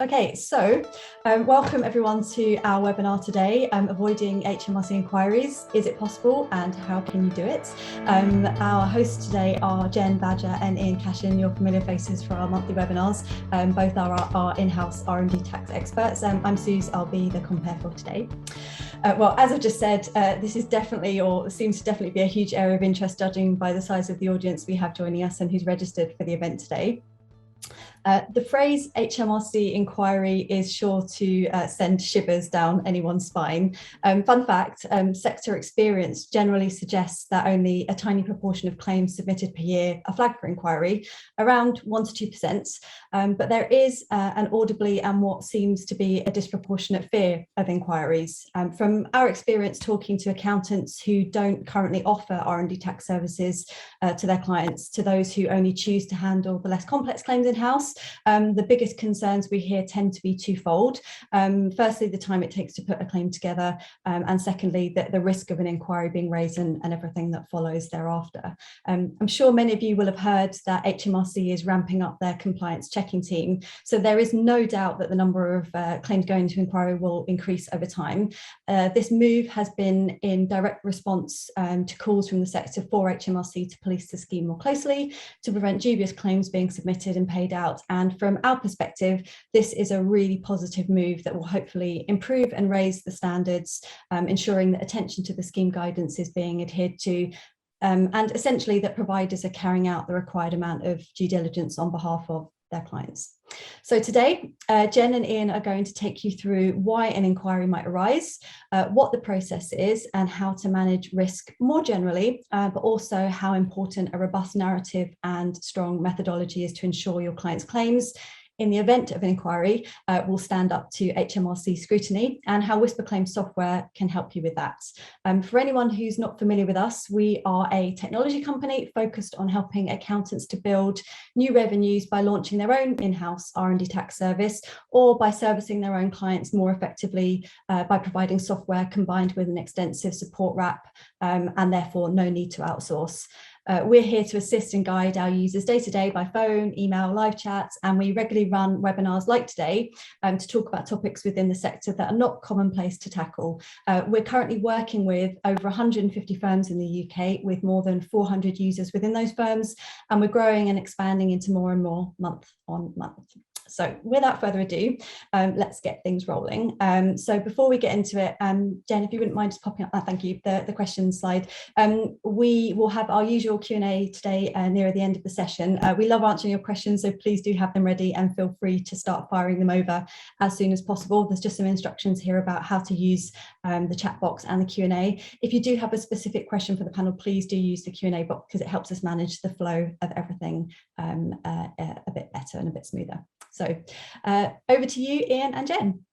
Okay, so welcome everyone to our webinar today, Avoiding HMRC Inquiries. Is it possible and how can you do it? Our hosts today are Jen Badger and Ian Cashin, your familiar faces for our monthly webinars. Both are our in-house R&D tax experts. I'm Suze, I'll be the compere for today. Well, as I've just said, this is definitely, or seems to definitely be, a huge area of interest, judging by the size of the audience we have joining us and who's registered for the event today. The phrase HMRC inquiry is sure to send shivers down anyone's spine. Fun fact, sector experience generally suggests that only a tiny proportion of claims submitted per year are flagged for inquiry, around 1 to 2%, but there is an audibly and what seems to be a disproportionate fear of inquiries. From our experience talking to accountants who don't currently offer R&D tax services to their clients, to those who only choose to handle the less complex claims in-house, the biggest concerns we hear tend to be twofold. Firstly, the time it takes to put a claim together, and secondly, the risk of an inquiry being raised and everything that follows thereafter. I'm sure many of you will have heard that HMRC is ramping up their compliance checking team, so there is no doubt that the number of claims going into inquiry will increase over time. This move has been in direct response to calls from the sector for HMRC to police the scheme more closely, to prevent dubious claims being submitted and paid out. And from our perspective, this is a really positive move that will hopefully improve and raise the standards, ensuring that attention to the scheme guidance is being adhered to, and essentially that providers are carrying out the required amount of due diligence on behalf of their clients. So today, Jen and Ian are going to take you through why an inquiry might arise, what the process is, and how to manage risk more generally, but also how important a robust narrative and strong methodology is to ensure your client's claims in the event of an inquiry will stand up to HMRC scrutiny, and how WhisperClaims software can help you with that. For anyone who's not familiar with us, we are a technology company focused on helping accountants to build new revenues by launching their own in-house R&D tax service, or by servicing their own clients more effectively by providing software combined with an extensive support wrap, and therefore no need to outsource. We're here to assist and guide our users day to day by phone, email, live chats, and we regularly run webinars like today to talk about topics within the sector that are not commonplace to tackle. We're currently working with over 150 firms in the UK with more than 400 users within those firms, and we're growing and expanding into more and more month on month. So without further ado, let's get things rolling. So before we get into it, Jen, if you wouldn't mind just popping up, thank you, the questions slide. We will have our usual Q&A today near the end of the session. We love answering your questions, so please do have them ready and feel free to start firing them over as soon as possible. There's just some instructions here about how to use the chat box and the Q&A. If you do have a specific question for the panel, please do use the Q&A box because it helps us manage the flow of everything a bit better and a bit smoother. So over to you, Ian and Jen.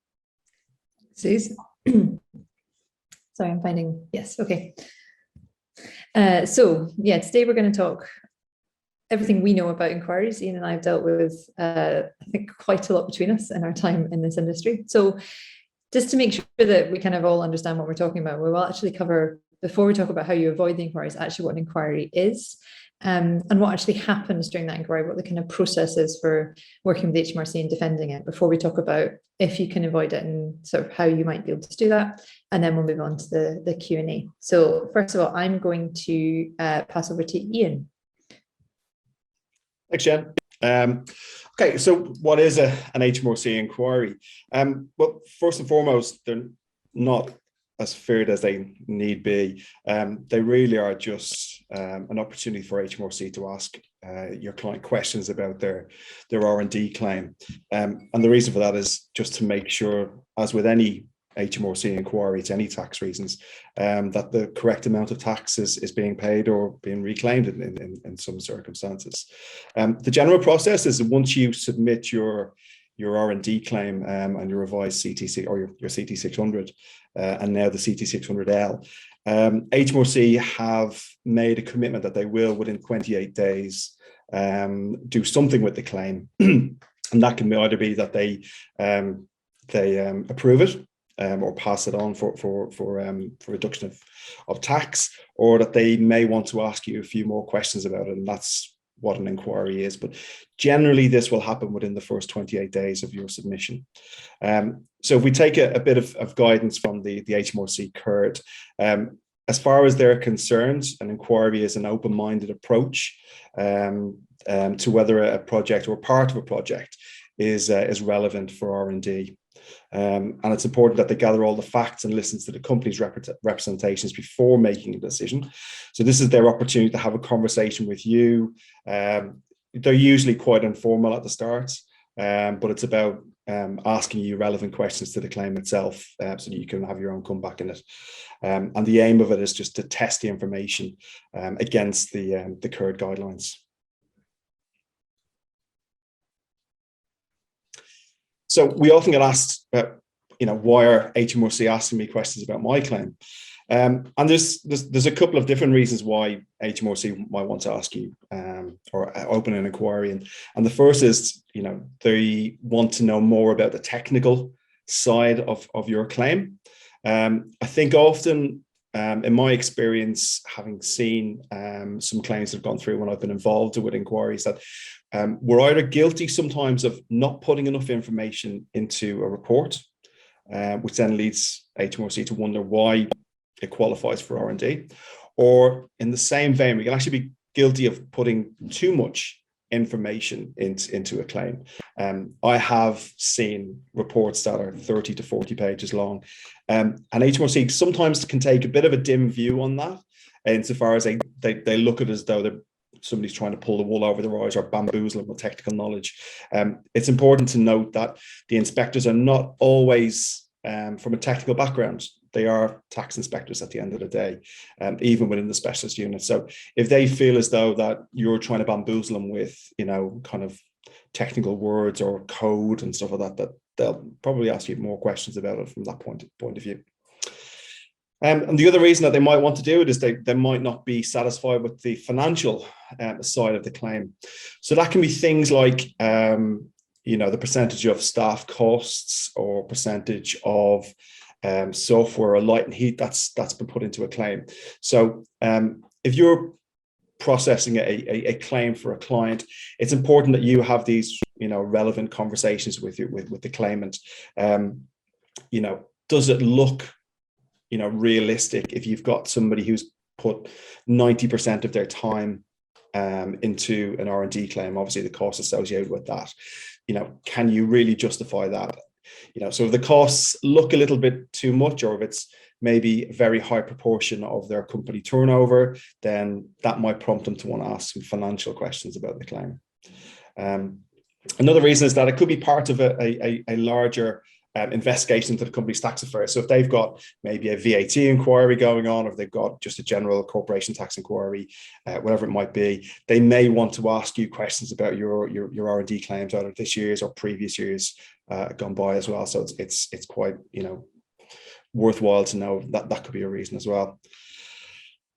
Suze. Sorry, I'm finding, yes, okay. So yeah, today we're going to talk everything we know about inquiries. Ian and I have dealt with, I think, quite a lot between us in our time in this industry. So just to make sure that we kind of all understand what we're talking about, we will actually cover, before we talk about how you avoid the inquiries, actually what an inquiry is. And what actually happens during that inquiry, what the kind of process is for working with HMRC and defending it, before we talk about if you can avoid it and sort of how you might be able to do that. And then we'll move on to the Q&A. So first of all, I'm going to pass over to Ian. Thanks, Jen. Okay, so what is an HMRC inquiry? Well, first and foremost, they're not as feared as they need be. They really are just an opportunity for HMRC to ask your client questions about their R&D claim. And the reason for that is just to make sure, as with any HMRC inquiry to any tax reasons, that the correct amount of tax is being paid or being reclaimed in some circumstances. The general process is once you submit your R&D claim and your revised CT6 or your CT600 and now the CT600L, HMRC have made a commitment that they will, within 28 days, do something with the claim. And that can either be that they approve it or pass it on for reduction of tax, or that they may want to ask you a few more questions about it. And that's what an inquiry is, but generally this will happen within the first 28 days of your submission. So if we take a bit of guidance from the HMRC CURD, as far as they're concerned, an inquiry is an open-minded approach to whether a project or part of a project is relevant for R&D. And it's important that they gather all the facts and listen to the company's representations before making a decision. So this is their opportunity to have a conversation with you. They're usually quite informal at the start, but it's about asking you relevant questions to the claim itself, so that you can have your own comeback in it. And the aim of it is just to test the information against the CURD guidelines. So we often get asked, why are HMRC asking me questions about my claim? And there's a couple of different reasons why HMRC might want to ask you or open an inquiry. And the first is, they want to know more about the technical side of your claim. I think often, in my experience, having seen some claims that have gone through when I've been involved with inquiries, that we're either guilty sometimes of not putting enough information into a report, which then leads HMRC to wonder why it qualifies for R&D, or in the same vein, we can actually be guilty of putting too much information into a claim. I have seen reports that are 30 to 40 pages long, and HMRC sometimes can take a bit of a dim view on that, insofar as they look at it as though somebody's trying to pull the wool over their eyes or bamboozle them with technical knowledge. It's important to note that the inspectors are not always from a technical background. They are tax inspectors at the end of the day, even within the specialist unit. So if they feel as though that you're trying to bamboozle them with, kind of technical words or code and stuff like that they'll probably ask you more questions about it from that point of view. And the other reason that they might want to do it is they might not be satisfied with the financial side of the claim. So that can be things like, the percentage of staff costs or percentage of software or light and heat that's been put into a claim. So if you're processing a claim for a client, it's important that you have these relevant conversations with the claimant. Does it look realistic if you've got somebody who's put 90% of their time into an R&D claim? Obviously the costs associated with that, can you really justify that? So if the costs look a little bit too much, or if it's maybe a very high proportion of their company turnover, then that might prompt them to want to ask some financial questions about the claim. Another reason is that it could be part of a larger investigation into the company's tax affairs. So if they've got maybe a VAT inquiry going on, or if they've got just a general corporation tax inquiry, whatever it might be, they may want to ask you questions about your R&D claims, either this year's or previous years gone by as well. So it's quite worthwhile to know that could be a reason as well.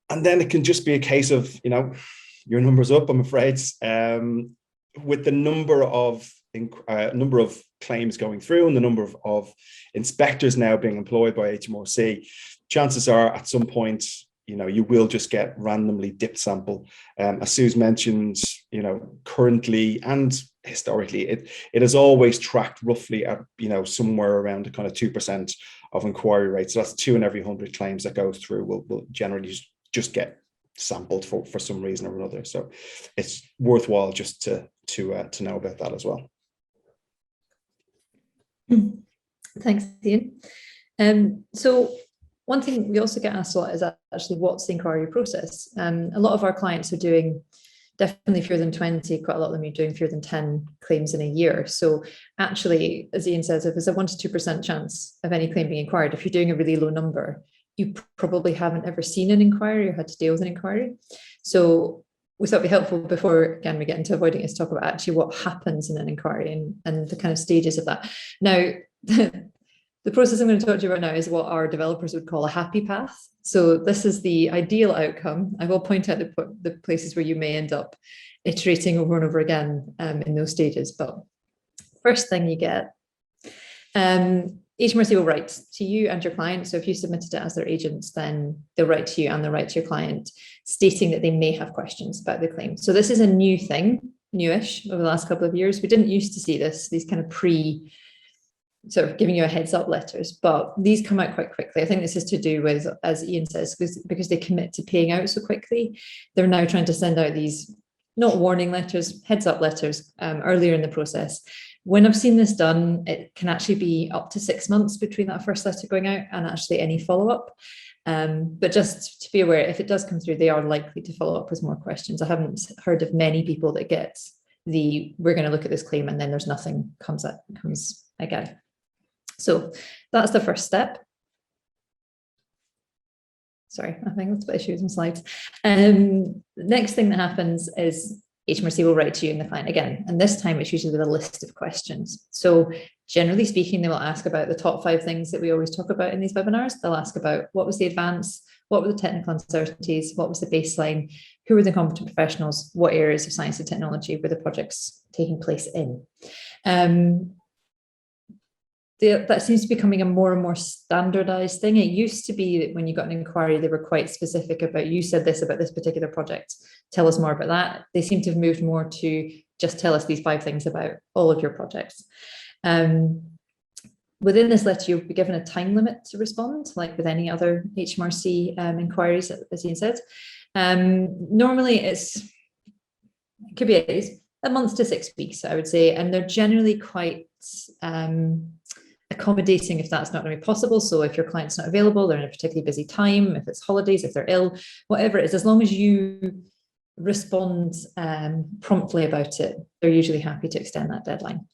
And then it can just be a case of your number's up, I'm afraid, with the number of claims going through and the number of inspectors now being employed by HMRC. Chances are at some point, you will just get randomly dipped sample. As Sue's mentioned, currently and historically, it has always tracked roughly at, somewhere around a kind of 2% of inquiry rate. So that's 2 in every 100 claims that go through will generally just get sampled for some reason or another. So it's worthwhile just to know about that as well. Thanks, Ian. So one thing we also get asked a lot is actually what's the inquiry process? A lot of our clients are doing definitely fewer than 20, quite a lot of them are doing fewer than 10 claims in a year. So actually, as Ian says, if there's a 1 to 2% chance of any claim being inquired, if you're doing a really low number, you probably haven't ever seen an inquiry or had to deal with an inquiry. So we thought it'd be helpful before, again, we get into avoiding it, to talk about actually what happens in an inquiry and the kind of stages of that. Now, the process I'm going to talk to you about now is what our developers would call a happy path. So this is the ideal outcome. I will point out the places where you may end up iterating over and over again in those stages. But first thing you get HMRC will write to you and your client. So if you submitted it as their agents, then they'll write to you and they'll write to your client stating that they may have questions about the claim. So this is a new thing, newish over the last couple of years. We didn't used to see these kind of sort of giving you a heads up letters, but these come out quite quickly. I think this is to do with, as Ian says, because they commit to paying out so quickly, they're now trying to send out these, not warning letters, heads up letters earlier in the process. When I've seen this done, it can actually be up to 6 months between that first letter going out and actually any follow-up. But just to be aware, if it does come through, they are likely to follow up with more questions. I haven't heard of many people that get we're going to look at this claim and then there's nothing comes again. So that's the first step. Sorry, I think that's a bit of issues with slides. The next thing that happens is HMRC will write to you and the client again, and this time it's usually with a list of questions. So generally speaking, they will ask about the top 5 things that we always talk about in these webinars. They'll ask about what was the advance, what were the technical uncertainties, what was the baseline, who were the competent professionals, what areas of science and technology were the projects taking place in. That seems to be becoming a more and more standardized thing. It used to be that when you got an inquiry, they were quite specific about, you said this about this particular project, tell us more about that. They seem to have moved more to just tell us these 5 things about all of your projects. Within this letter, you'll be given a time limit to respond, like with any other HMRC inquiries, as Ian said. Normally it could be a month to 6 weeks, I would say, and they're generally quite accommodating if that's not going to be possible. So if your client's not available, they're in a particularly busy time, if it's holidays, if they're ill, whatever it is, as long as you respond promptly about it, they're usually happy to extend that deadline.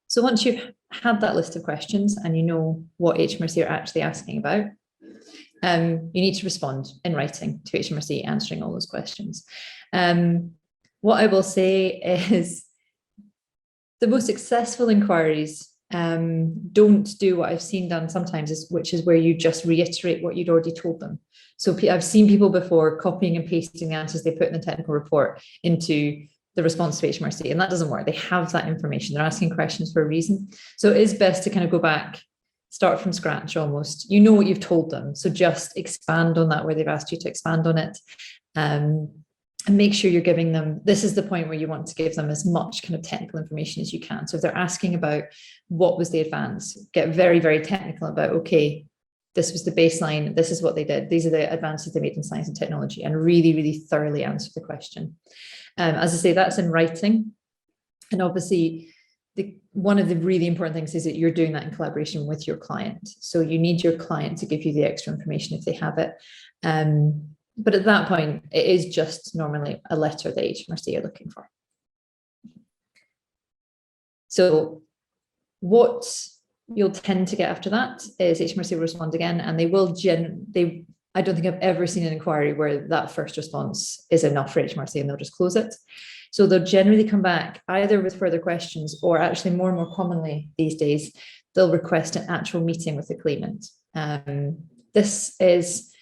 So once you've had that list of questions and you know what HMRC are actually asking about, you need to respond in writing to HMRC answering all those questions. What I will say is the most successful inquiries don't do what I've seen done sometimes, which is where you just reiterate what you'd already told them. So I've seen people before copying and pasting the answers they put in the technical report into the response to HMRC, and that doesn't work. They have that information. They're asking questions for a reason. So it is best to kind of go back, start from scratch almost. You know what you've told them, so just expand on that where they've asked you to expand on it. And make sure you're giving them, this is the point where you want to give them as much kind of technical information as you can. So if they're asking about what was the advance, get very, very technical about, okay, this was the baseline, this is what they did, these are the advances they made in science and technology, and really, really thoroughly answer the question. As I say, that's in writing. And obviously, one of the really important things is that you're doing that in collaboration with your client. So you need your client to give you the extra information if they have it. But at that point, it is just normally a letter that HMRC are looking for. So what you'll tend to get after that is HMRC will respond again, and they will I don't think I've ever seen an inquiry where that first response is enough for HMRC and they'll just close it. So they'll generally come back either with further questions, or actually more and more commonly these days, they'll request an actual meeting with the claimant. This is,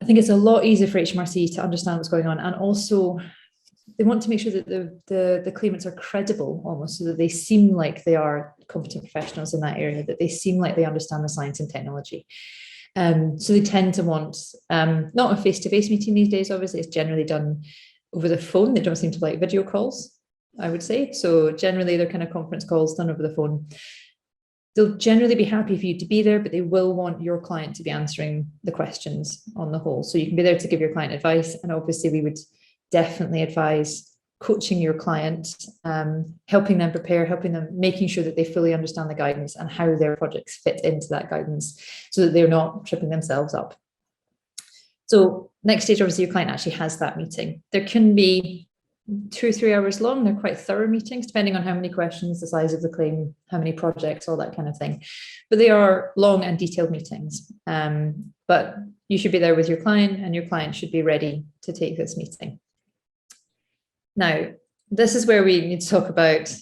I think it's a lot easier for HMRC to understand what's going on, and also they want to make sure that the claimants are credible almost, so that they seem like they are competent professionals in that area, that they seem like they understand the science and technology. So they tend to want not a face-to-face meeting these days. Obviously, it's generally done over the phone. They don't seem to like video calls, I would say. So generally, they're kind of conference calls done over the phone. They'll generally be happy for you to be there, but they will want your client to be answering the questions on the whole. So you can be there to give your client advice. And obviously, we would definitely advise coaching your client, helping them prepare, helping them, making sure that they fully understand the guidance and how their projects fit into that guidance, so that they're not tripping themselves up. So next stage, obviously, your client actually has that meeting. There can be 2 or 3 hours long. They're quite thorough meetings, depending on how many questions, the size of the claim, how many projects, all that kind of thing. But they are long and detailed meetings. But you should be there with your client, and your client should be ready to take this meeting. Now, this is where we need to talk about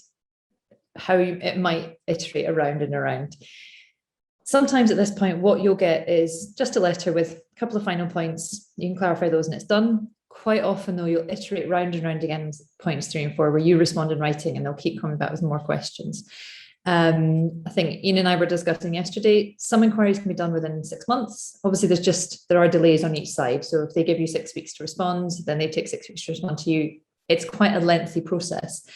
how it might iterate around and around. Sometimes at this point, what you'll get is just a letter with a couple of final points. You can clarify those and it's done. Quite often, though, you'll iterate round and round again with points 3 and 4, where you respond in writing and they'll keep coming back with more questions. I think Ian and I were discussing yesterday, some inquiries can be done within 6 months. Obviously, there are delays on each side. So if they give you 6 weeks to respond, then they take 6 weeks to respond to you. It's quite a lengthy process.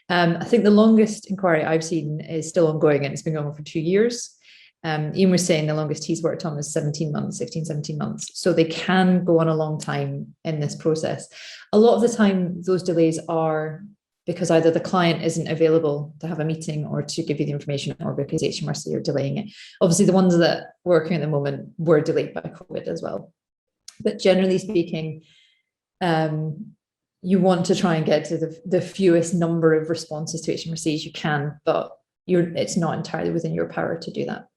I think the longest inquiry I've seen is still ongoing, and it's been going on for 2 years. Ian was saying the longest he's worked on was 17 months, 16, 17 months. So they can go on a long time in this process. A lot of the time, those delays are because either the client isn't available to have a meeting or to give you the information, or because HMRC are delaying it. Obviously, the ones that are working at the moment were delayed by COVID as well. But generally speaking, you want to try and get to the fewest number of responses to HMRC as you can, but it's not entirely within your power to do that.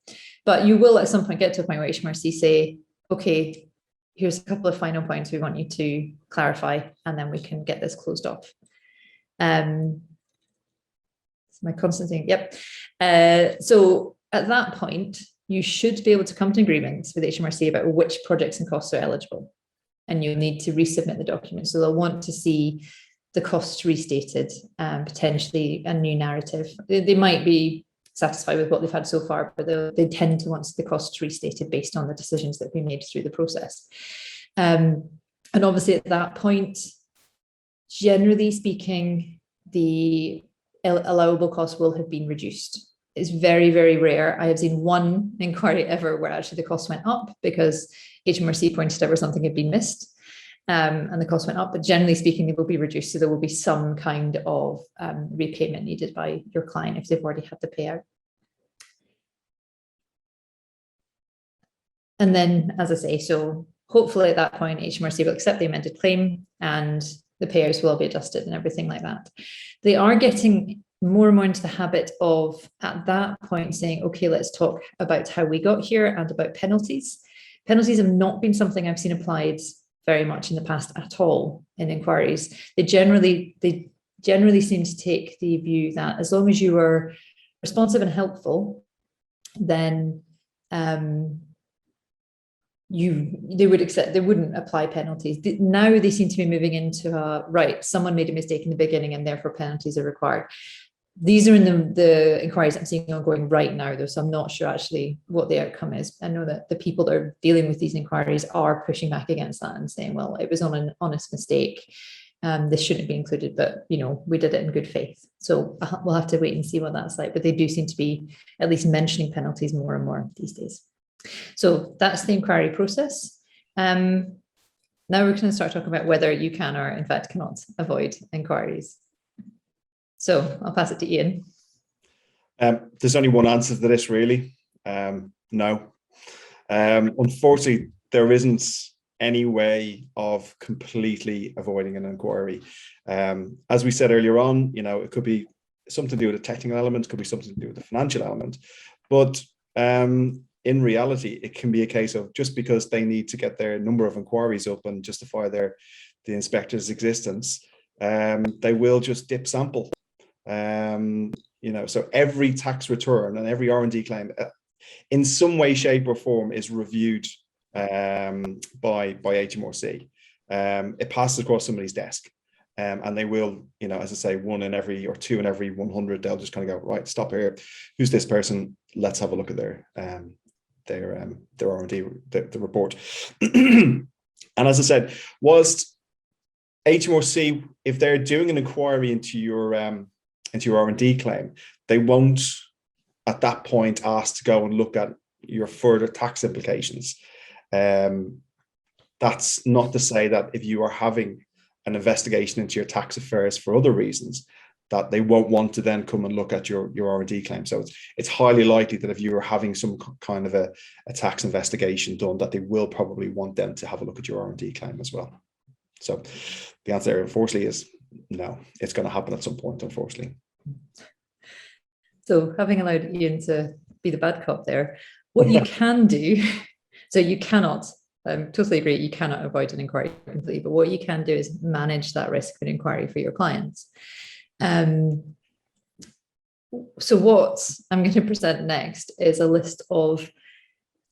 But you will at some point get to a point where HMRC say, okay, here's a couple of final points we want you to clarify, and then we can get this closed off. It's my constant thing. Yep. So at that point, you should be able to come to agreements with HMRC about which projects and costs are eligible, and you need to resubmit the document. So they'll want to see the costs restated, potentially a new narrative. They might be satisfied with what they've had so far, but they tend to want the costs restated based on the decisions that we made through the process. And obviously at that point, generally speaking, the allowable cost will have been reduced. It's very, very rare. I have seen one inquiry ever where actually the cost went up because HMRC pointed out where something had been missed, and the cost went up. But generally speaking, they will be reduced. So there will be some kind of repayment needed by your client if they've already had the payout. And then, as I say, so hopefully at that point, HMRC will accept the amended claim and the payouts will be adjusted and everything like that. They are getting more and more into the habit of, at that point, saying, okay, let's talk about how we got here and about penalties. Penalties have not been something I've seen applied very much in the past at all in inquiries. They generally seem to take the view that as long as you were responsive and helpful, then they would accept, they wouldn't apply penalties. Now they seem to be moving into right, someone made a mistake in the beginning and therefore penalties are required. These are in the inquiries I'm seeing ongoing right now, though, so I'm not sure actually what the outcome is. I know that the people that are dealing with these inquiries are pushing back against that and saying, well, it was on an honest mistake. This shouldn't be included, but we did it in good faith. So we'll have to wait and see what that's like. But they do seem to be at least mentioning penalties more and more these days. So that's the inquiry process. Now we're going to start talking about whether you can or in fact cannot avoid inquiries. So I'll pass it to Ian. There's only one answer to this, really. No. Unfortunately, there isn't any way of completely avoiding an inquiry. As we said earlier on, it could be something to do with the technical element, it could be something to do with the financial element. But in reality, it can be a case of just because they need to get their number of inquiries up and justify the inspector's existence, they will just dip sample. So every tax return and every R&D claim in some way, shape or form is reviewed by HMRC. It passes across somebody's desk, and they will, as I say, one in every or two in every 100, they'll just kind of go, right, stop here. Who's this person? Let's have a look at their R&D, the report. And as I said, whilst HMRC, if they're doing an inquiry into your R&D claim, they won't at that point ask to go and look at your further tax implications. That's not to say that if you are having an investigation into your tax affairs for other reasons, that they won't want to then come and look at your R&D claim. So it's highly likely that if you are having some kind of a tax investigation done, that they will probably want them to have a look at your R&D claim as well. So the answer, unfortunately, is no. It's going to happen at some point, unfortunately. So having allowed Ian to be the bad cop there, what you can do, so you cannot, I totally agree, you cannot avoid an inquiry completely, but what you can do is manage that risk of an inquiry for your clients. So what I'm going to present next is a list of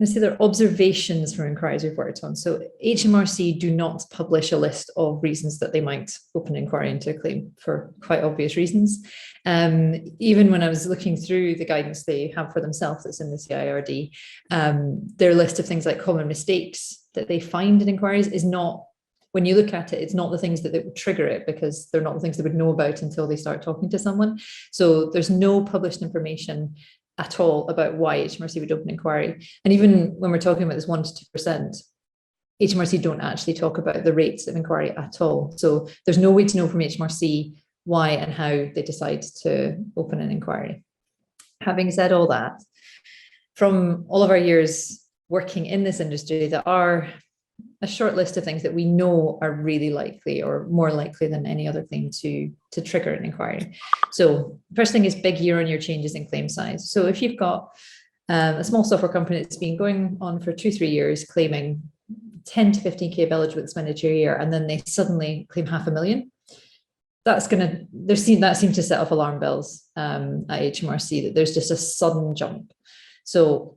see there are observations from inquiries we've worked on. So HMRC do not publish a list of reasons that they might open an inquiry into a claim for quite obvious reasons. Even when I was looking through the guidance they have for themselves that's in the CIRD, their list of things like common mistakes that they find in inquiries is not, when you look at it, it's not the things that would trigger it, because they're not the things they would know about until they start talking to someone. So there's no published information at all about why HMRC would open inquiry. And even when we're talking about this 1 to 2%, HMRC don't actually talk about the rates of inquiry at all. So there's no way to know from HMRC why and how they decide to open an inquiry. Having said all that, from all of our years working in this industry, there are a short list of things that we know are really likely, or more likely than any other claim, to trigger an inquiry. So first thing is big year-on-year changes in claim size. So if you've got a small software company that's been going on for 2-3 years claiming 10 to 15k of eligible expenditure a year, and then they suddenly claim $500,000, that seems to set off alarm bells at HMRC, that there's just a sudden jump. So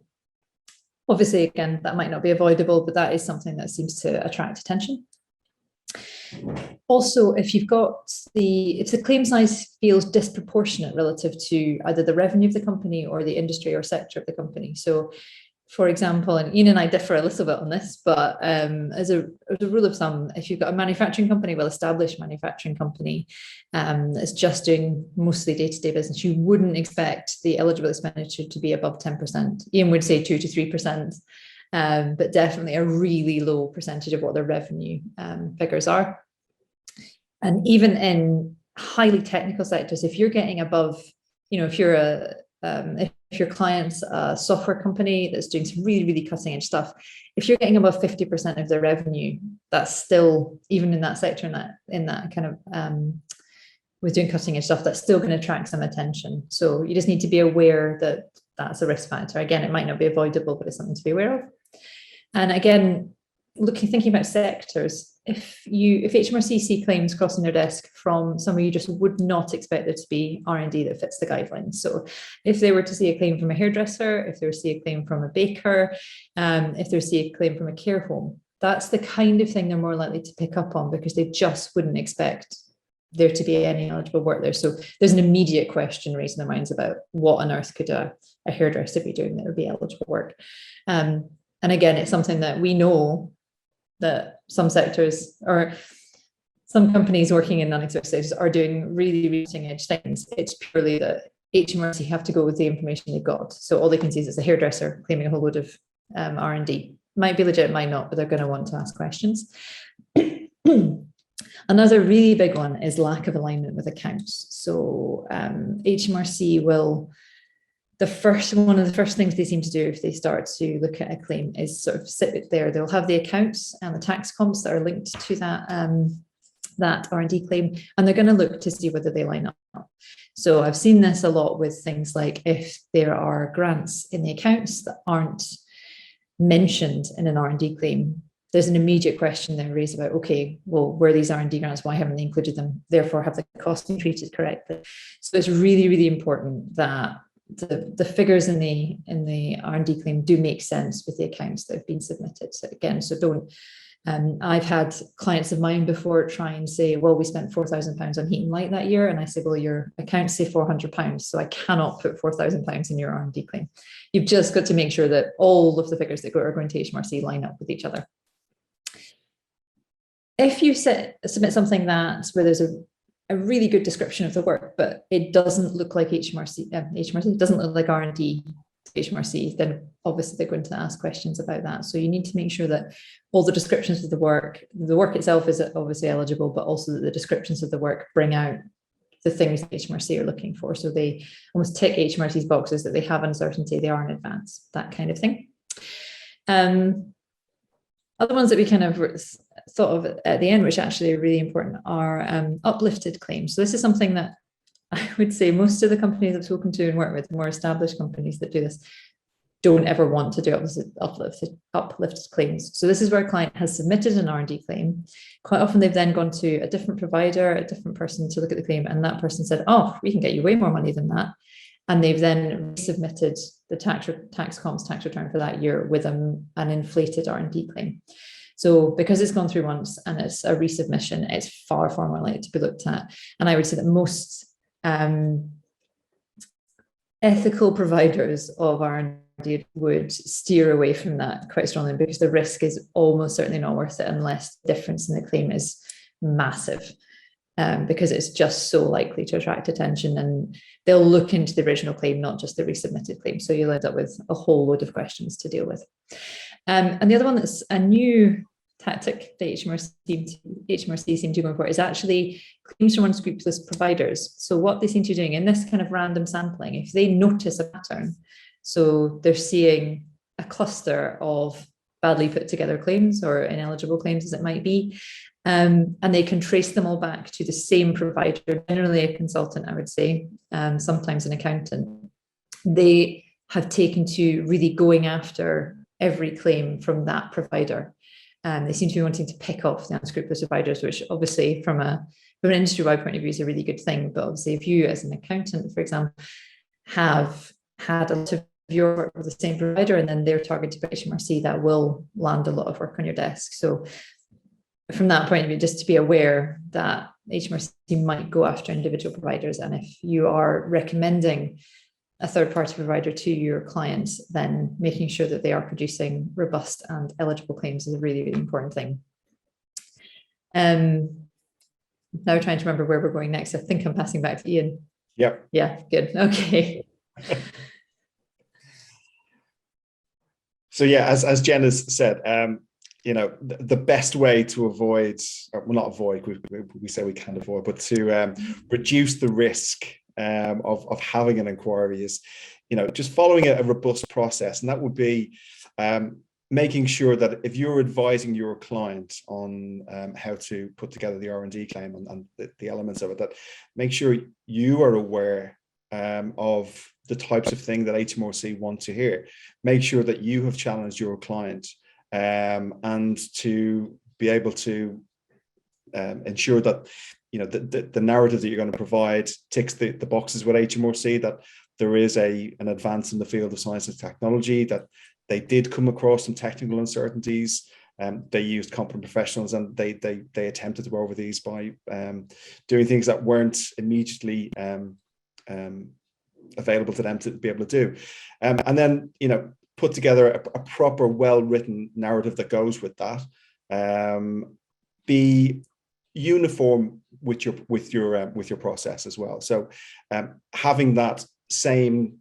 obviously, again, that might not be avoidable, but that is something that seems to attract attention. Also, if the claim size feels disproportionate relative to either the revenue of the company or the industry or sector of the company. So, for example, and Ian and I differ a little bit on this, but as a rule of thumb, if you've got a manufacturing company, well-established manufacturing company that's just doing mostly day-to-day business, you wouldn't expect the eligible expenditure to be above 10%. Ian would say 2 to 3%, but definitely a really low percentage of what their revenue figures are. And even in highly technical sectors, if you're getting above, if you're if your client's a software company that's doing some really, really cutting edge stuff, if you're getting above 50% of their revenue, that's still, even in that sector, in that kind of, with doing cutting edge stuff, that's still going to attract some attention. So you just need to be aware that that's a risk factor. Again, it might not be avoidable, but it's something to be aware of. And again, thinking about sectors, if HMRC see claims crossing their desk from somewhere you just would not expect there to be R&D that fits the guidelines. So if they were to see a claim from a hairdresser, if they were to see a claim from a baker, if they were to see a claim from a care home, that's the kind of thing they're more likely to pick up on, because they just wouldn't expect there to be any eligible work there. So there's an immediate question raised in their minds about what on earth could a hairdresser be doing that would be eligible work. And again, it's something that we know that some sectors or some companies working in non-expert sectors are doing really, really cutting edge things. It's purely that HMRC have to go with the information they've got. So all they can see is it's a hairdresser claiming a whole load of R&D. Might be legit, might not, but they're going to want to ask questions. Another really big one is lack of alignment with accounts. So HMRC will, one of the first things they seem to do if they start to look at a claim is sort of sit there. They'll have the accounts and the tax comps that are linked to that R&D claim, and they're going to look to see whether they line up. So I've seen this a lot with things like if there are grants in the accounts that aren't mentioned in an R&D claim, there's an immediate question then raised about, okay, well, where are these R&D grants? Why haven't they included them? Therefore, have the costs been treated correctly? So it's really, really important that the figures in the R&D claim do make sense with the accounts that have been submitted. So again, so don't, I've had clients of mine before try and say, well, we spent £4,000 on heat and light that year. And I say, well, your accounts say £400, so I cannot put £4,000 in your R&D claim. You've just got to make sure that all of the figures that are going to HMRC line up with each other. If you submit something where there's a really good description of the work, but it doesn't look like HMRC doesn't look like R&D to HMRC, then obviously they're going to ask questions about that. So you need to make sure that all the descriptions of the work itself is obviously eligible, but also that the descriptions of the work bring out the things that HMRC are looking for. So they almost tick HMRC's boxes that they have uncertainty, they are in advance, that kind of thing. Other ones that we kind of thought of at the end, which actually are really important, are uplifted claims. So this is something that I would say most of the companies I've spoken to and work with, more established companies that do this, don't ever want to do uplifted claims. So this is where a client has submitted an R&D claim. Quite often they've then gone to a different provider, a different person to look at the claim, and that person said, oh, we can get you way more money than that. and they've then submitted the tax comps tax return for that year with an inflated R&D claim. So because it's gone through once and it's a resubmission, it's far, far more likely to be looked at. And I would say that most ethical providers of R&D would steer away from that quite strongly, because the risk is almost certainly not worth it unless the difference in the claim is massive. Because it's just so likely to attract attention, and they'll look into the original claim, not just the resubmitted claim. So you'll end up with a whole load of questions to deal with. And the other one that's a new tactic that HMRC seem to go for is actually claims from unscrupulous providers. So what they seem to be doing in this kind of random sampling, if they notice a pattern, so they're seeing a cluster of badly put together claims or ineligible claims as it might be, and they can trace them all back to the same provider, generally a consultant, I would say, sometimes an accountant. They have taken to really going after every claim from that provider. They seem to be wanting to pick off the unscrupulous providers, which obviously from an industry-wide point of view is a really good thing. But obviously if you as an accountant, for example, have had a lot of your work with the same provider and then they're targeted by HMRC, that will land a lot of work on your desk. So from that point of view, just to be aware that HMRC might go after individual providers. And if you are recommending a third-party provider to your clients, then making sure that they are producing robust and eligible claims is a really, really important thing. Now we're trying to remember where we're going next. I think I'm passing back to Ian. Yep. Yeah, good. Okay. So yeah, as Jen has said, the best way to avoid, well, not avoid, we say we can't avoid, but to reduce the risk of having an inquiry is, just following a robust process. And that would be making sure that if you're advising your client on how to put together the R&D claim and the elements of it, that make sure you are aware of the types of thing that HMRC want to hear. Make sure that you have challenged your client and to be able to ensure that the narrative that you're going to provide ticks the boxes with HMRC, that there is an advance in the field of science and technology, that they did come across some technical uncertainties. They used competent professionals and they attempted to go over these by doing things that weren't immediately available to them to be able to do. And then, put together a proper, well-written narrative that goes with that. Be uniform with your process as well. So having that same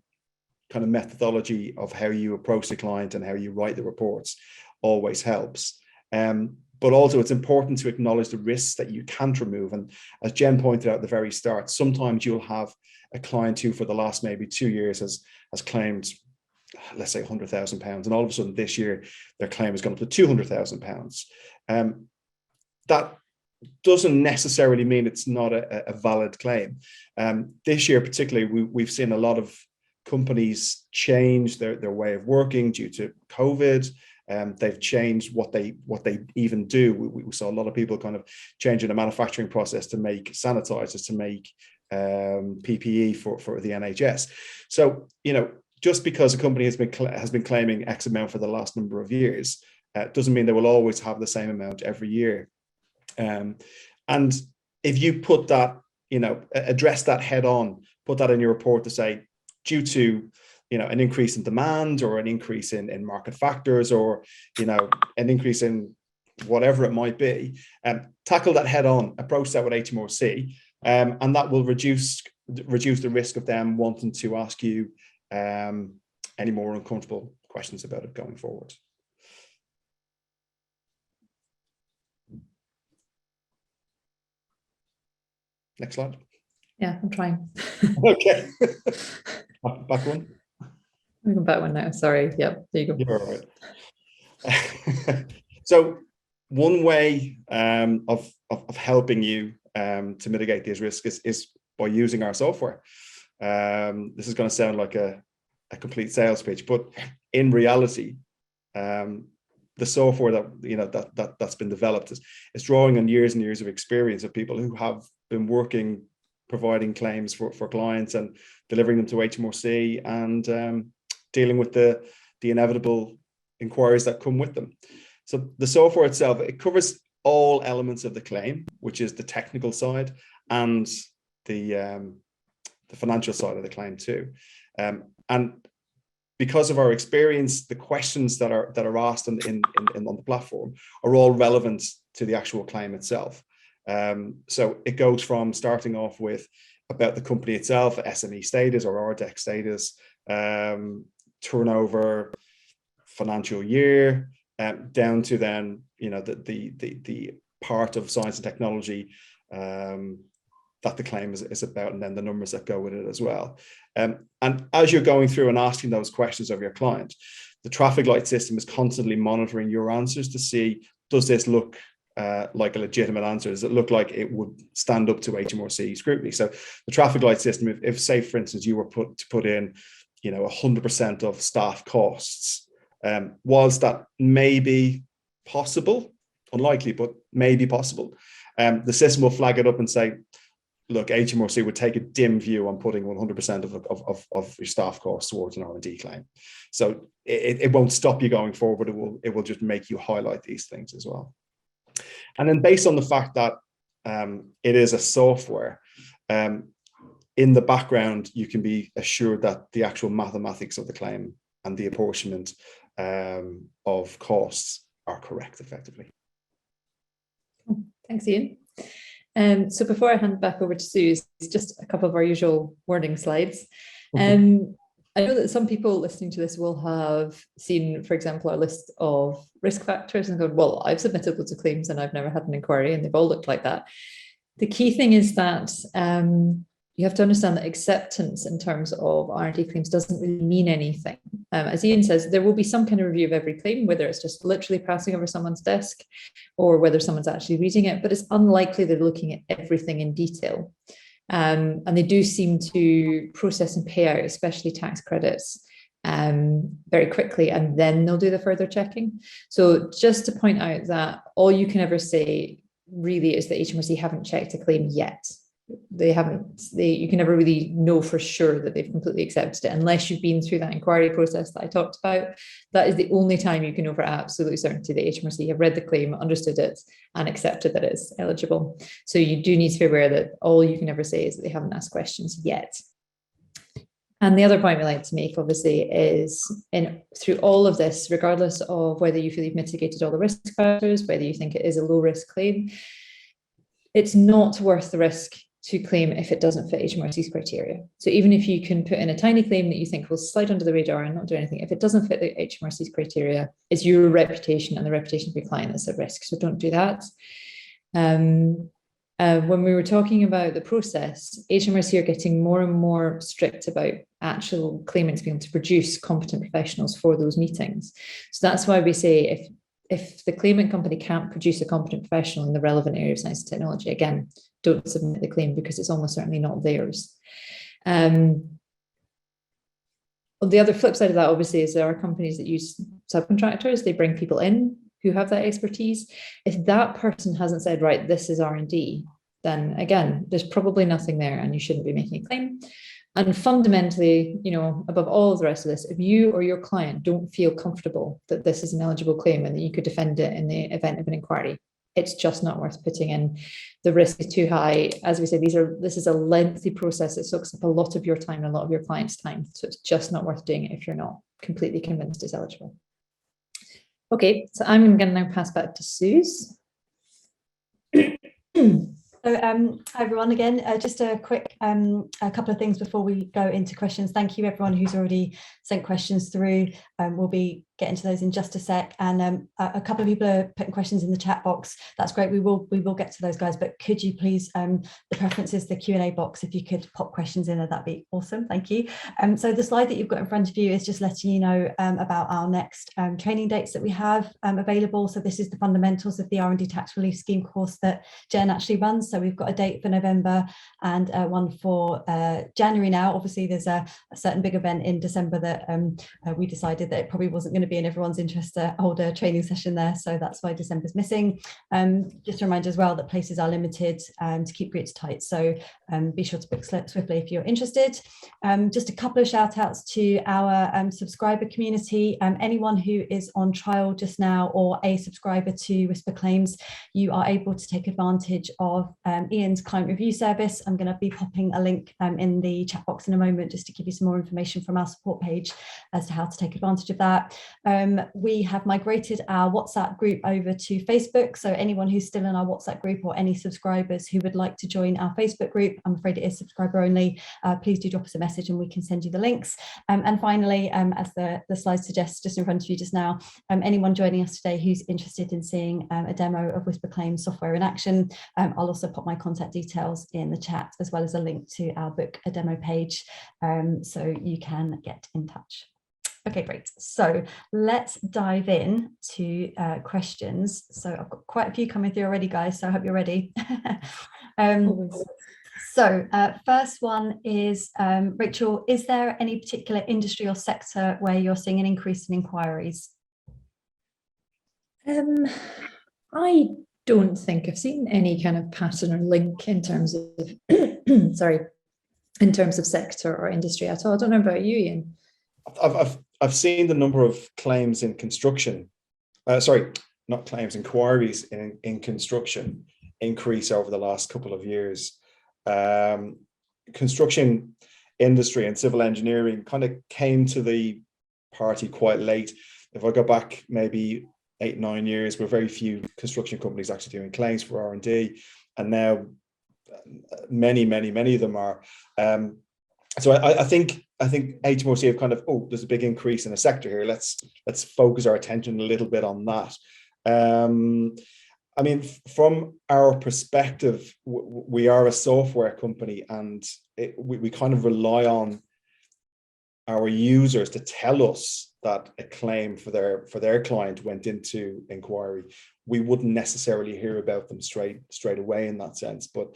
kind of methodology of how you approach the client and how you write the reports always helps. But also it's important to acknowledge the risks that you can't remove. And as Jen pointed out at the very start, sometimes you'll have a client who for the last maybe 2 years has claimed, let's say £100,000, and all of a sudden this year their claim has gone up to £200,000. That doesn't necessarily mean it's not a valid claim. This year particularly, we've seen a lot of companies change their way of working due to COVID. They've changed what they even do. We saw a lot of people kind of changing the manufacturing process to make sanitizers, to make PPE for the NHS. So, just because a company has been claiming X amount for the last number of years, doesn't mean they will always have the same amount every year. And if you put that, address that head on, put that in your report to say, due to, an increase in demand or an increase in market factors or, an increase in whatever it might be, tackle that head on, approach that with HMRC, and that will reduce the risk of them wanting to ask you any more uncomfortable questions about it going forward. Next slide. Yeah, I'm trying. Okay. Back one. I'm going back one now. Sorry. Yep. There you go. You're all right. So one way of helping you to mitigate these risks is by using our software. This is going to sound like a complete sales pitch, but in reality, the software that's been developed is drawing on years and years of experience of people who have been working providing claims for clients and delivering them to HMRC and dealing with the inevitable inquiries that come with them. So the software itself, it covers all elements of the claim, which is the technical side and the financial side of the claim too. And because of our experience, the questions that are asked on the platform are all relevant to the actual claim itself. So it goes from starting off with about the company itself, SME status or RDEC status, turnover, financial year, down to then, you know, the part of science and technology that the claim is about, and then the numbers that go with it as well. And as you're going through and asking those questions of your client, the traffic light system is constantly monitoring your answers to see, does this look like a legitimate answer? Does it look like it would stand up to HMRC scrutiny? So the traffic light system, if say, for instance, you were put in, you know, 100% of staff costs, whilst that may be possible, unlikely, but may be possible, the system will flag it up and say, look, HMRC would take a dim view on putting 100% of your staff costs towards an R&D claim. So it won't stop you going forward. It will just make you highlight these things as well. And then based on the fact that it is a software, in the background, you can be assured that the actual mathematics of the claim and the apportionment of costs are correct effectively. Thanks, Ian. So before I hand back over to Sue, just a couple of our usual wording slides. I know that some people listening to this will have seen, for example, our list of risk factors and gone, well, I've submitted loads of claims and I've never had an inquiry, and they've all looked like that. The key thing is that you have to understand that acceptance in terms of R&D claims doesn't really mean anything. As Ian says, there will be some kind of review of every claim, whether it's just literally passing over someone's desk or whether someone's actually reading it, but it's unlikely they're looking at everything in detail. And they do seem to process and pay out, especially tax credits, very quickly, and then they'll do the further checking. So just to point out that all you can ever say really is that HMRC haven't checked a claim yet. You can never really know for sure that they've completely accepted it unless you've been through that inquiry process that I talked about. That is the only time you can know for absolute certainty that HMRC have read the claim, understood it, and accepted that it's eligible. So you do need to be aware that all you can ever say is that they haven't asked questions yet. And the other point we like to make, obviously, is through all of this, regardless of whether you feel you've mitigated all the risk factors, whether you think it is a low risk claim, it's not worth the risk to claim if it doesn't fit HMRC's criteria. So even if you can put in a tiny claim that you think will slide under the radar and not do anything, if it doesn't fit the HMRC's criteria, it's your reputation and the reputation of your client that's at risk. So don't do that. When we were talking about the process, HMRC are getting more and more strict about actual claimants being able to produce competent professionals for those meetings. So that's why we say if the claimant company can't produce a competent professional in the relevant area of science and technology, again, don't submit the claim because it's almost certainly not theirs. On the other flip side of that, obviously, is there are companies that use subcontractors. They bring people in who have that expertise. If that person hasn't said, right, this is R&D, then again, there's probably nothing there and you shouldn't be making a claim. And fundamentally, you know, above all of the rest of this, if you or your client don't feel comfortable that this is an eligible claim and that you could defend it in the event of an inquiry, it's just not worth putting in. The risk is too high. As we say, this is a lengthy process. It soaks up a lot of your time and a lot of your client's time. So it's just not worth doing it if you're not completely convinced it's eligible. Okay, so I'm going to now pass back to Suze. So, hi everyone again, just a quick a couple of things before we go into questions. Thank you everyone who's already sent questions through. We'll be getting to those in just a sec, and a couple of people are putting questions in the chat box. That's great. We will get to those, guys, but could you please, the preference is the Q&A box. If you could pop questions in there, that'd be awesome. Thank you. So the slide that you've got in front of you is just letting you know about our next training dates that we have available. So this is the fundamentals of the R&D tax relief scheme course that Jen actually runs. So we've got a date for November and one for January now. Obviously there's a certain big event in December that we decided that it probably wasn't going to be in everyone's interest to hold a training session there, so that's why December's missing. Just a reminder as well that places are limited to keep groups tight, so be sure to book swiftly if you're interested. Just a couple of shout outs to our subscriber community. Anyone who is on trial just now or a subscriber to WhisperClaims, you are able to take advantage of Ian's client review service. I'm going to be popping a link in the chat box in a moment just to give you some more information from our support page as to how to take advantage of that. We have migrated our WhatsApp group over to Facebook, so anyone who's still in our WhatsApp group or any subscribers who would like to join our Facebook group, I'm afraid it is subscriber only, please do drop us a message and we can send you the links. And finally, as the slide suggests just in front of you just now, anyone joining us today who's interested in seeing a demo of WhisperClaims software in action, I'll also pop my contact details in the chat, as well as a link to our book a demo page, so you can get in touch. Okay, great. So let's dive in to questions. So I've got quite a few coming through already, guys, so I hope you're ready. So first one is, Rachel, is there any particular industry or sector where you're seeing an increase in inquiries? I don't think I've seen any kind of pattern or link in terms of, sorry, in terms of sector or industry at all. I don't know about you, Ian. I've seen the number of claims in construction, sorry, not claims, inquiries in construction increase over the last couple of years. Construction industry and civil engineering kind of came to the party quite late. If I go back maybe 8-9 years, there were very few construction companies actually doing claims for R&D, and now many of them are. So I think HMRC have kind of, oh, there's a big increase in a sector here. Let's focus our attention a little bit on that. I mean, from our perspective, we are a software company, and we kind of rely on our users to tell us that a claim for their client went into inquiry. We wouldn't necessarily hear about them straight away in that sense. But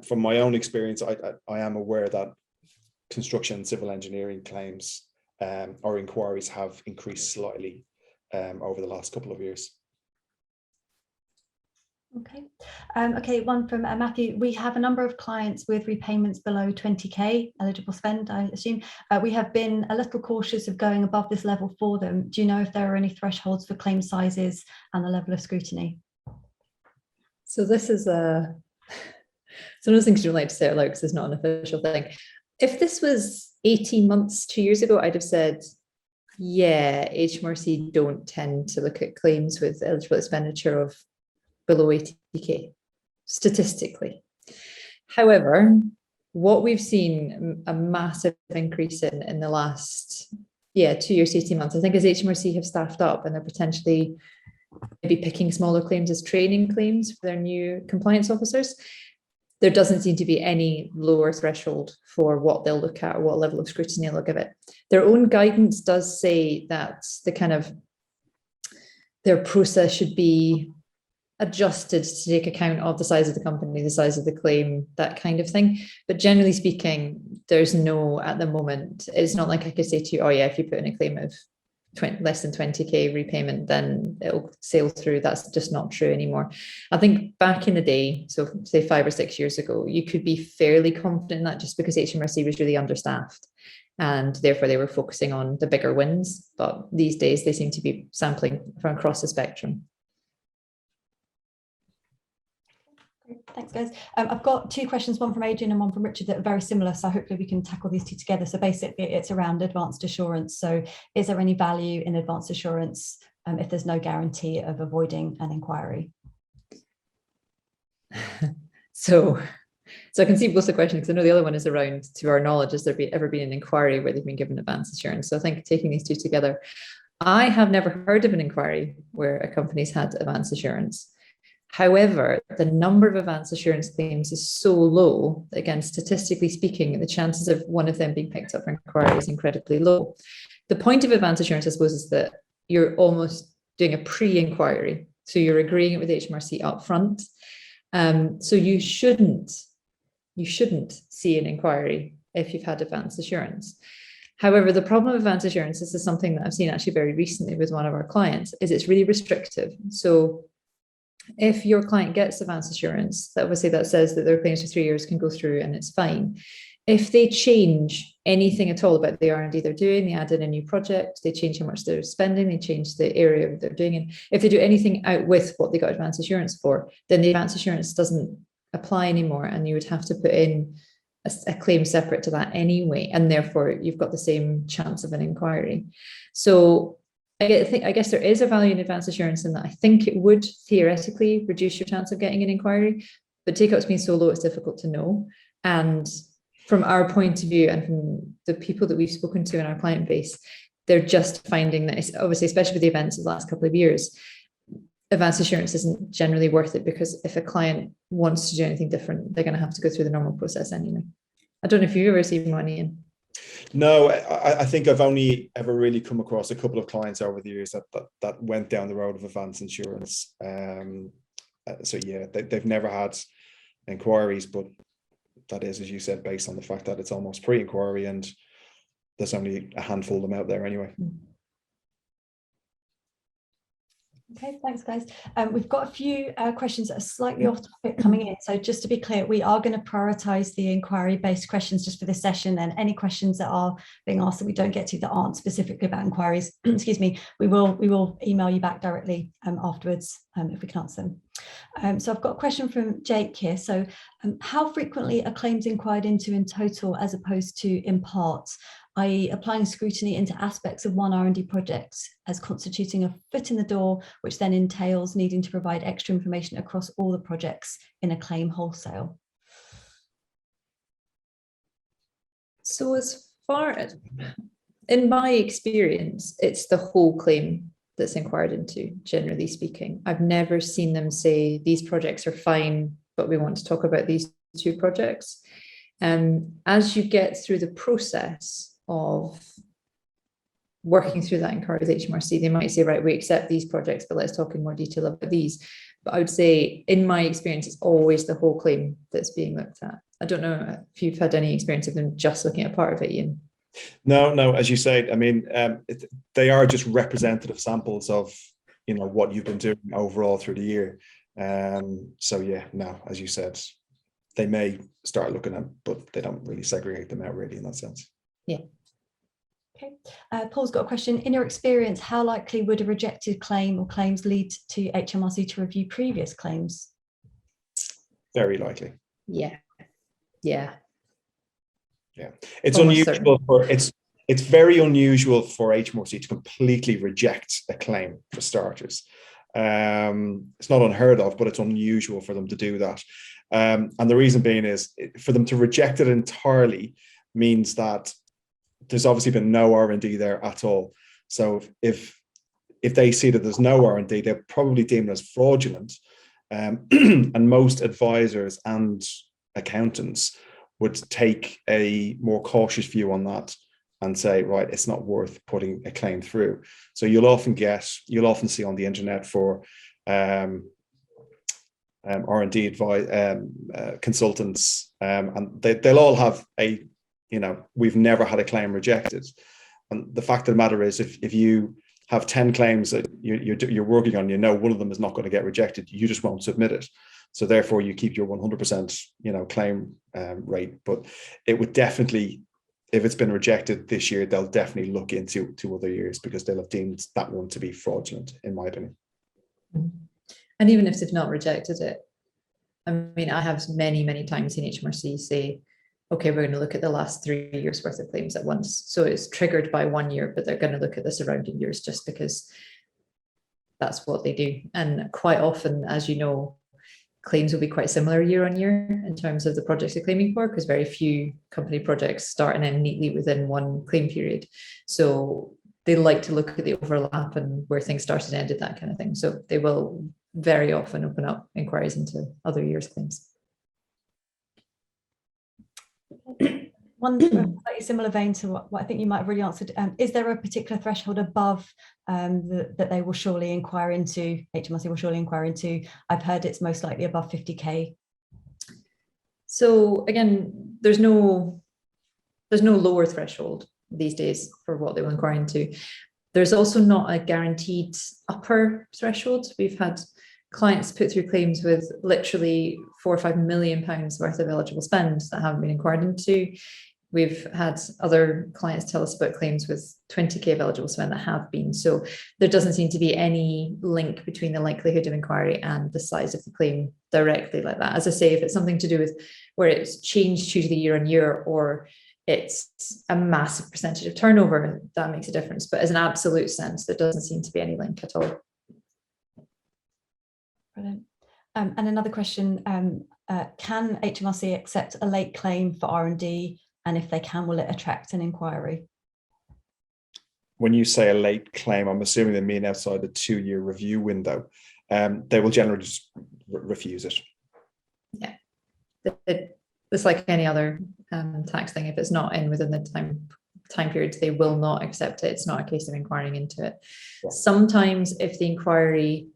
from my own experience, I am aware that construction and civil engineering claims or inquiries have increased slightly over the last couple of years. Okay. Okay, one from Matthew. We have a number of clients with repayments below 20k eligible spend, I assume. We have been a little cautious of going above this level for them. Do you know if there are any thresholds for claim sizes and the level of scrutiny? So this is one of those things you don't like to say out loud because it's not an official thing. If this was 18 months, 2 years ago, I'd have said, yeah, HMRC don't tend to look at claims with eligible expenditure of below 80k statistically. However, what we've seen a massive increase in the last 2 years, 18 months, I think, as HMRC have staffed up and they're potentially maybe picking smaller claims as training claims for their new compliance officers. There doesn't seem to be any lower threshold for what they'll look at or what level of scrutiny they'll give it. Their own guidance does say that their process should be adjusted to take account of the size of the company, the size of the claim, that kind of thing. But generally speaking, there's no, at the moment, it's not like I could say to you, oh yeah, if you put in a claim of less than 20k repayment, then it'll sail through. That's just not true anymore. I think back in the day, so say 5 or 6 years ago, you could be fairly confident in that just because HMRC was really understaffed and therefore they were focusing on the bigger wins. But these days they seem to be sampling from across the spectrum. Thanks, guys. I've got 2 questions, one from Adrian and one from Richard, that are very similar, so hopefully we can tackle these 2 together. So basically it's around advanced assurance. So is there any value in advanced assurance if there's no guarantee of avoiding an inquiry? So I can see both the questions, because I know the other one is around, to our knowledge, has there ever been an inquiry where they've been given advanced assurance? So I think taking these 2 together, I have never heard of an inquiry where a company's had advanced assurance. However, the number of advanced assurance claims is so low that, again, statistically speaking, the chances of one of them being picked up for inquiry is incredibly low. The point of advanced assurance, I suppose, is that you're almost doing a pre-inquiry. So you're agreeing it with HMRC up front. So you shouldn't see an inquiry if you've had advanced assurance. However, the problem with advance assurance, this is something that I've seen actually very recently with one of our clients, is it's really restrictive. So if your client gets advance assurance, that obviously that says that their claims for 3 years can go through and it's fine. If they change anything at all about the R&D they're doing, they add in a new project, they change how much they're spending, they change the area they're doing in. If they do anything out with what they got advance assurance for, then the advance assurance doesn't apply anymore, and you would have to put in a claim separate to that anyway, and therefore you've got the same chance of an inquiry. So I guess there is a value in advance assurance in that I think it would theoretically reduce your chance of getting an inquiry, but take-up's been so low it's difficult to know. And from our point of view and from the people that we've spoken to in our client base, they're just finding that, it's obviously, especially with the events of the last couple of years, advance assurance isn't generally worth it, because if a client wants to do anything different, they're going to have to go through the normal process anyway. I don't know if you've ever seen money in. No, I think I've only ever really come across a couple of clients over the years that went down the road of advance insurance. So yeah, they've never had inquiries, but that is, as you said, based on the fact that it's almost pre-inquiry and there's only a handful of them out there anyway. Okay, thanks guys. We've got a few questions that are slightly off topic coming in. So just to be clear, we are going to prioritise the inquiry-based questions just for this session, and any questions that are being asked that we don't get to that aren't specifically about inquiries, excuse me, we will email you back directly afterwards if we can answer them. So I've got a question from Jake here. So how frequently are claims inquired into in total as opposed to in parts, i.e. applying scrutiny into aspects of one R&D project as constituting a foot in the door, which then entails needing to provide extra information across all the projects in a claim wholesale? So as far as, in my experience, it's the whole claim that's inquired into, generally speaking. I've never seen them say these projects are fine, but we want to talk about these 2 projects. As you get through the process of working through that inquiry with HMRC, they might say, right, we accept these projects, but let's talk in more detail about these. But I would say, in my experience, it's always the whole claim that's being looked at. I don't know if you've had any experience of them just looking at part of it, Ian. No, as you say, I mean, they are just representative samples of, you know, what you've been doing overall through the year. So yeah, no, as you said, they may start looking at, but they don't really segregate them out really in that sense. Yeah. Okay, Paul's got a question. In your experience, how likely would a rejected claim or claims lead to HMRC to review previous claims? Very likely. Yeah. It's almost unusual it's very unusual for HMRC to completely reject a claim, for starters. It's not unheard of, but it's unusual for them to do that. And the reason being is, for them to reject it entirely means that there's obviously been no R&D there at all. So if they see that there's no R&D, they're probably deemed as fraudulent. And most advisors and accountants would take a more cautious view on that and say, right, it's not worth putting a claim through. So you'll often see on the internet for R&D consultants, and they'll all have a, you know, we've never had a claim rejected. And the fact of the matter is, if you have 10 claims that you're working on, you know one of them is not going to get rejected, you just won't submit it. So therefore you keep your 100%, you know, claim rate. But it would definitely, if it's been rejected this year, they'll definitely look into 2 other years, because they'll have deemed that one to be fraudulent, in my opinion. And even if they've not rejected it, I mean, I have many times seen HMRC say, okay, we're going to look at the last 3 years worth of claims at once. So it's triggered by 1 year, but they're going to look at the surrounding years just because that's what they do. And quite often, as you know, claims will be quite similar year on year in terms of the projects they're claiming for, because very few company projects start and end neatly within one claim period. So they like to look at the overlap and where things started and ended, that kind of thing. So they will very often open up inquiries into other years' claims. One slightly similar vein to what I think you might have already answered. Is there a particular threshold above that they will surely inquire into, HMRC will surely inquire into? I've heard it's most likely above 50K. So again, there's no lower threshold. these days for what they will inquire into. There's also not a guaranteed upper threshold. We've had clients put through claims with literally £4 or £5 million worth of eligible spend that haven't been inquired into. We've had other clients tell us about claims with 20k of eligible spend that have been. So there doesn't seem to be any link between the likelihood of inquiry and the size of the claim directly like that. As I say, if it's something to do with where it's changed hugely year on year, or it's a massive percentage of turnover, that makes a difference. But as an absolute sense, there doesn't seem to be any link at all. Brilliant. And another question, can HMRC accept a late claim for R&D? And if they can, will it attract an inquiry? When you say a late claim, I'm assuming they mean outside the 2-year review window. They will generally just refuse it. Yeah, it's like any other tax thing. If it's not in within the time period, they will not accept it. It's not a case of inquiring into it. Yeah. Sometimes if the inquiry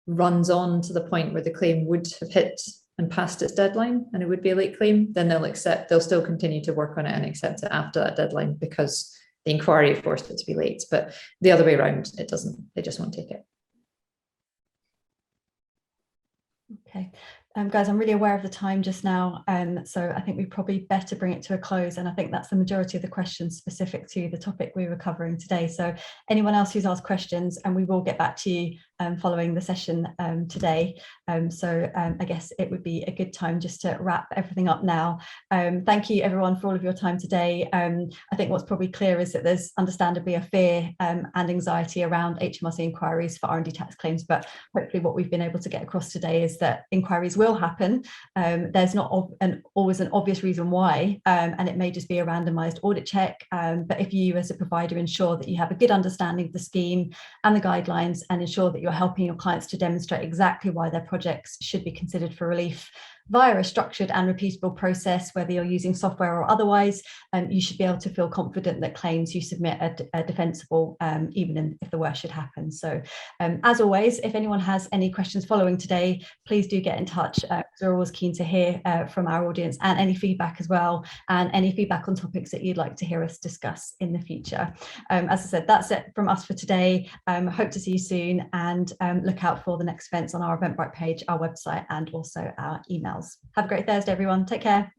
runs on to the point where the claim would have hit and passed its deadline and it would be a late claim, then they'll still continue to work on it and accept it after that deadline because the inquiry forced it to be late. But the other way around, it doesn't. They just won't take it. Okay. Guys, I'm really aware of the time just now, so I think we probably better bring it to a close, and I think that's the majority of the questions specific to the topic we were covering today. So anyone else who's asked questions, and we will get back to you following the session today. I guess it would be a good time just to wrap everything up now. Thank you everyone for all of your time today. I think what's probably clear is that there's understandably a fear and anxiety around HMRC inquiries for R&D tax claims, but hopefully what we've been able to get across today is that inquiries will happen. There's not always an obvious reason why, and it may just be a randomized audit check, but if you as a provider ensure that you have a good understanding of the scheme and the guidelines and ensure that you're helping your clients to demonstrate exactly why their projects should be considered for relief via a structured and repeatable process, whether you're using software or otherwise, you should be able to feel confident that claims you submit are defensible, even if the worst should happen. So as always, if anyone has any questions following today, please do get in touch. We're always keen to hear from our audience, and any feedback as well, and any feedback on topics that you'd like to hear us discuss in the future. As I said, that's it from us for today. Hope to see you soon, and look out for the next events on our Eventbrite page, our website, and also our emails. Have a great Thursday, everyone. Take care.